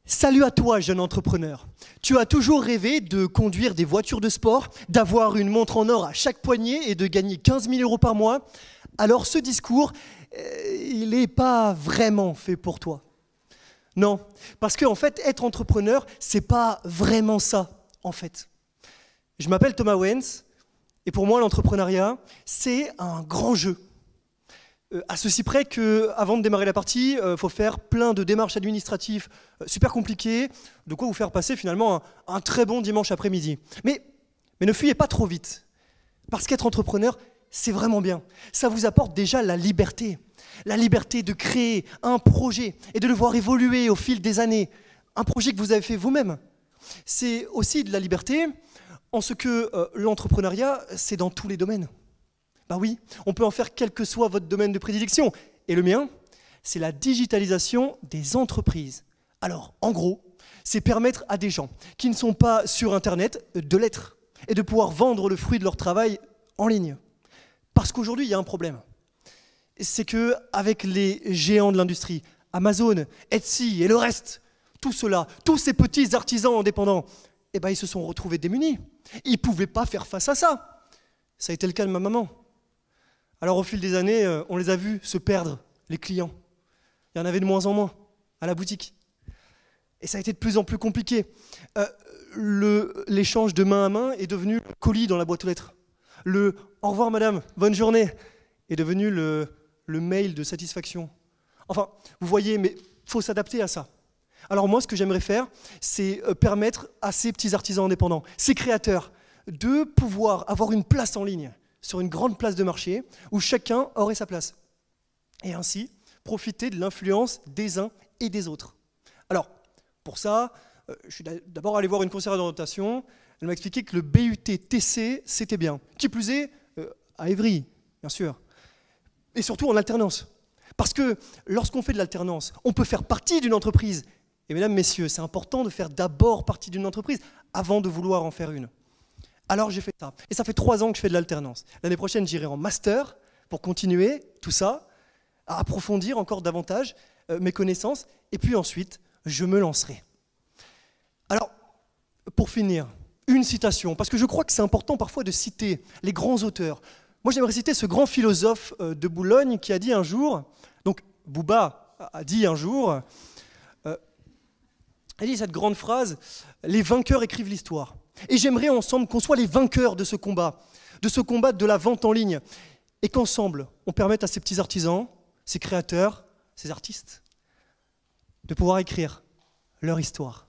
Salut à toi, jeune entrepreneur. Tu as toujours rêvé de conduire des voitures de sport, d'avoir une montre en or à chaque poignet et de gagner 15 000 € par mois. Alors ce discours, il n'est pas vraiment fait pour toi. Non, parce qu'en fait, être entrepreneur, c'est pas vraiment ça, en fait. Je m'appelle Thomas Wens, et pour moi, l'entrepreneuriat, c'est un grand jeu. À ceci près qu'avant de démarrer la partie, il faut faire plein de démarches administratives super compliquées, de quoi vous faire passer finalement un très bon dimanche après-midi. Mais ne fuyez pas trop vite, parce qu'être entrepreneur, c'est vraiment bien. Ça vous apporte déjà la liberté de créer un projet et de le voir évoluer au fil des années, un projet que vous avez fait vous-même. C'est aussi de la liberté en ce que l'entrepreneuriat, c'est dans tous les domaines. Ben oui, on peut en faire quel que soit votre domaine de prédilection. Et le mien, c'est la digitalisation des entreprises. Alors, en gros, c'est permettre à des gens qui ne sont pas sur Internet de l'être et de pouvoir vendre le fruit de leur travail en ligne. Parce qu'aujourd'hui, il y a un problème. C'est qu'avec les géants de l'industrie, Amazon, Etsy et le reste, tout cela, tous ces petits artisans indépendants, eh ben, ils se sont retrouvés démunis. Ils ne pouvaient pas faire face à ça. Ça a été le cas de ma maman. Alors au fil des années, on les a vus se perdre, les clients. Il y en avait de moins en moins à la boutique. Et ça a été de plus en plus compliqué. L'échange de main à main est devenu colis dans la boîte aux lettres. Le « au revoir madame, bonne journée » est devenu le mail de satisfaction. Enfin, vous voyez, mais il faut s'adapter à ça. Alors moi, ce que j'aimerais faire, c'est permettre à ces petits artisans indépendants, ces créateurs, de pouvoir avoir une place en ligne sur une grande place de marché où chacun aurait sa place. Et ainsi, profiter de l'influence des uns et des autres. Alors, pour ça, je suis d'abord allé voir une conseillère d'orientation. Elle m'a expliqué que le BUT-TC, c'était bien. Qui plus est, à Évry, bien sûr. Et surtout en alternance. Parce que lorsqu'on fait de l'alternance, on peut faire partie d'une entreprise. Et mesdames, messieurs, c'est important de faire d'abord partie d'une entreprise avant de vouloir en faire une. Alors j'ai fait ça. Et ça fait 3 ans que je fais de l'alternance. L'année prochaine, j'irai en master pour continuer tout ça, à approfondir encore davantage mes connaissances. Et puis ensuite, je me lancerai. Alors, pour finir, une citation, parce que je crois que c'est important parfois de citer les grands auteurs. Moi, j'aimerais citer ce grand philosophe de Boulogne qui a dit un jour, donc Bouba a dit un jour, il dit cette grande phrase, « Les vainqueurs écrivent l'histoire ». Et j'aimerais ensemble qu'on soit les vainqueurs de ce combat de la vente en ligne, et qu'ensemble, on permette à ces petits artisans, ces créateurs, ces artistes, de pouvoir écrire leur histoire.